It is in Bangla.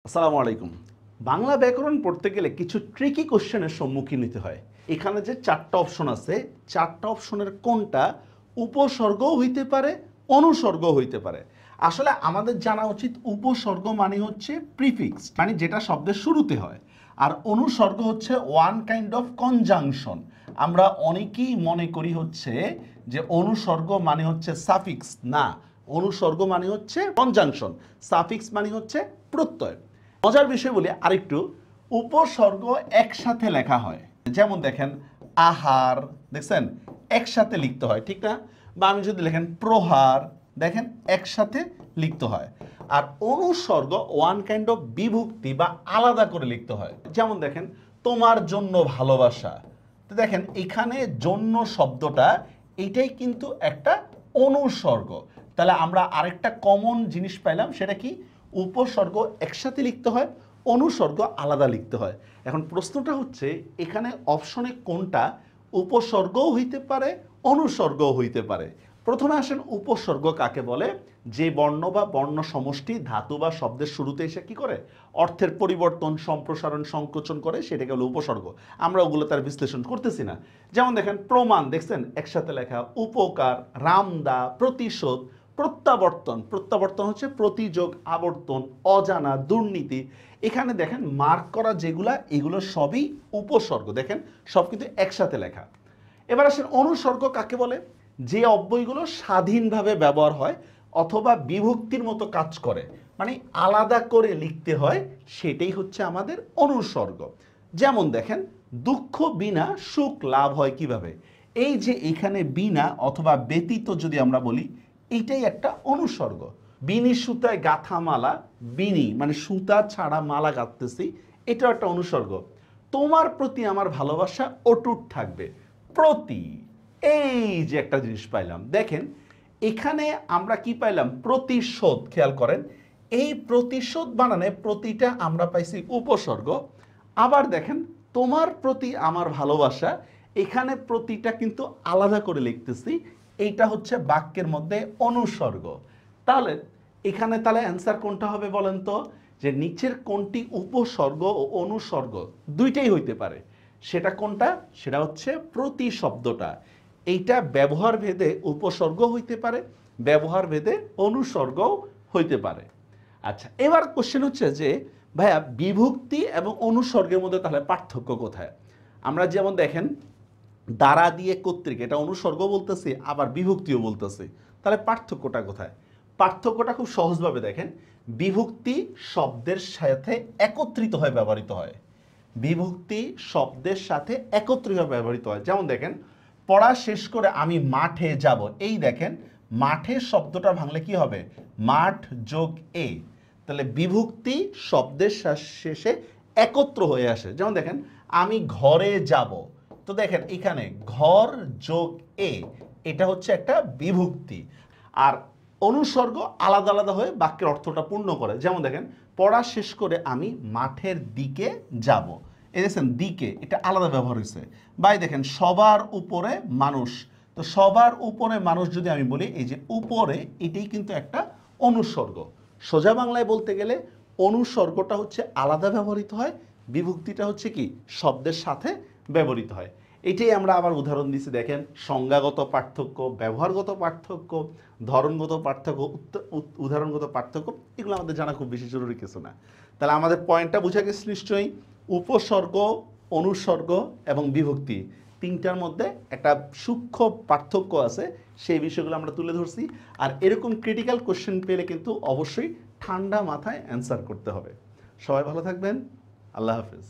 আসসালামু আলাইকুম। বাংলা ব্যাকরণ পড়তে গেলে কিছু ট্রিকি কোশ্চেনের সম্মুখীন হতে হয়। এখানে যে ৪টা অপশন আছে, ৪টা অপশনের কোনটা উপসর্গও হইতে পারে, অনুসর্গও হইতে পারে। আসলে আমাদের জানা উচিত উপসর্গ মানে হচ্ছে প্রিফিক্স, মানে যেটা শব্দের শুরুতে হয়। আর অনুসর্গ হচ্ছে ওয়ান কাইন্ড অফ কনজাংশন। আমরা অনেকেই মনে করি হচ্ছে যে অনুসর্গ মানে হচ্ছে সাফিক্স। না, অনুসর্গ মানে হচ্ছে কনজাংশন, সাফিক্স মানে হচ্ছে প্রত্যয়। মজার বিষয় বলি আরেকটু, উপসর্গ একসাথে লেখা হয়। যেমন দেখেন আহার, দেখছেন একসাথে লিখতে হয়, ঠিক না? বা আমি যদি লেখেন প্রহার, দেখেন একসাথে লিখতে হয়। আর অনুসর্গ ওয়ান কাইন্ড অফ বিভক্তি বা আলাদা করে লিখতে হয়। যেমন দেখেন তোমার জন্য ভালোবাসা, তো দেখেন এখানে জন্য শব্দটা এটাই কিন্তু একটা অনুসর্গ। তাহলে আমরা আরেকটা কমন জিনিস পাইলাম, সেটা কি? উপসর্গ একসাথে লিখতে হয়, অনুসর্গ আলাদা লিখতে হয়। এখন প্রশ্নটা হচ্ছে এখানে অপশনে কোনটা উপসর্গও হইতে পারে, অনুসর্গও হইতে পারে। প্রথমে আসেন উপসর্গ কাকে বলে? যে বর্ণ বা বর্ণ সমষ্টি ধাতু বা শব্দের শুরুতে এসে কি করে অর্থের পরিবর্তন, সম্প্রসারণ, সংকোচন করে, সেটাকে হলো উপসর্গ। আমরা ওগুলো তার বিশ্লেষণ করতেছি না। যেমন দেখেন প্রমাণ, দেখছেন একসাথে লেখা, উপকার, রামদা, প্রতিশোধ, প্রত্যাবর্তন, প্রত্যাবর্তন হচ্ছে প্রতিযোগ, আবর্তন, অজানা, দুর্নীতি। এখানে দেখেন মার্ক করা যেগুলা, এগুলো সবই উপসর্গ। দেখেন সব কিন্তু একসাথে লেখা। এবার আসেন অনুসর্গ কাকে বলে? যে অব্যয়গুলো স্বাধীনভাবে ব্যবহার হয় অথবা বিভক্তির মতো কাজ করে, মানে আলাদা করে লিখতে হয়, সেটাই হচ্ছে আমাদের অনুসর্গ। যেমন দেখেন দুঃখ বিনা সুখ লাভ হয় কিভাবে? এই যে এখানে বিনা অথবা ব্যতীত যদি আমরা বলি, এইটাই একটা অনুসর্গ। বিনি সুতায় গাথা মালা, বিনি মানে সুতা ছাড়া মালা গাঁথতেছি, এটাও একটা অনুসর্গ। তোমার প্রতি আমার ভালোবাসা অটুট থাকবে, প্রতি। এই যে একটা জিনিস পাইলাম, দেখেন এখানে আমরা কি পাইলাম? প্রতিশোধ। খেয়াল করেন এই প্রতিশোধ বানানে প্রতিটা আমরা পাইছি উপসর্গ। আবার দেখেন তোমার প্রতি আমার ভালোবাসা, এখানে প্রতিটা কিন্তু আলাদা করে লিখতেছি, এইটা হচ্ছে বাক্যের মধ্যে অনুসর্গ। তাহলে এখানে তাহলে অ্যান্সার কোনটা হবে বলেন তো? যে নিচের কোনটি উপসর্গ ও অনুসর্গ দুইটাই হইতে পারে? সেটা কোনটা? সেটা হচ্ছে প্রতি শব্দটা। এইটা ব্যবহার ভেদে উপসর্গ হইতে পারে, ব্যবহার ভেদে অনুসর্গও হইতে পারে। আচ্ছা, এবার কোশ্চেন হচ্ছে যে ভাইয়া বিভক্তি এবং অনুসর্গের মধ্যে তাহলে পার্থক্য কোথায়? আমরা যেমন দেখেন দ্বারা দিয়ে কর্তৃক, এটা অনুসর্গ বলতেছি আবার বিভক্তিও বলতেছি, তাহলে পার্থক্যটা কোথায়? পার্থক্যটা খুব সহজভাবে দেখেন, বিভক্তি শব্দের সাথে একত্রিত হয়ে ব্যবহৃত হয়। বিভক্তি শব্দের সাথে একত্রিতভাবে ব্যবহৃত হয়। যেমন দেখেন পড়া শেষ করে আমি মাঠে যাব, এই দেখেন মাঠে শব্দটা ভাঙলে কি হবে? মাঠ যোগ এ। তাহলে বিভক্তি শব্দের শেষে একত্র হয়ে আসে। যেমন দেখেন আমি ঘরে যাব, তো দেখেন এখানে ঘর যোগ এ, এটা হচ্ছে একটা বিভক্তি। আর অনুসর্গ আলাদা আলাদা হয়ে বাক্যের অর্থটা পূর্ণ করে। যেমন দেখেন পড়া শেষ করে আমি মাঠের দিকে যাব, এই দেখছেন দিকে, এটা আলাদা ব্যবহার হয়েছে। বাই দেখেন সবার উপরে মানুষ, তো সবার উপরে মানুষ যদি আমি বলি, এই যে উপরে, এটাই কিন্তু একটা অনুসর্গ। সোজা বাংলায় বলতে গেলে অনুসর্গটা হচ্ছে আলাদা ব্যবহৃত হয়, বিভক্তিটা হচ্ছে কি শব্দের সাথে ব্যবহৃত হয়। এটাই আমরা আবার উদাহরণ দিচ্ছি, দেখেন সংজ্ঞাগত পার্থক্য, ব্যবহারগত পার্থক্য, ধরনগত পার্থক্য, উদাহরণগত পার্থক্য, এগুলো আমাদের জানা খুব বেশি জরুরি কিছু না। তাহলে আমাদের পয়েন্টটা বোঝা গেছে নিশ্চয়ই। উপসর্গ, অনুসর্গ এবং বিভক্তি তিনটার মধ্যে একটা সূক্ষ্ম পার্থক্য আছে, সেই বিষয়গুলো আমরা তুলে ধরছি। আর এরকম ক্রিটিক্যাল কোশ্চেন পেলে কিন্তু অবশ্যই ঠান্ডা মাথায় অ্যান্সার করতে হবে। সবাই ভালো থাকবেন, আল্লাহ হাফেজ।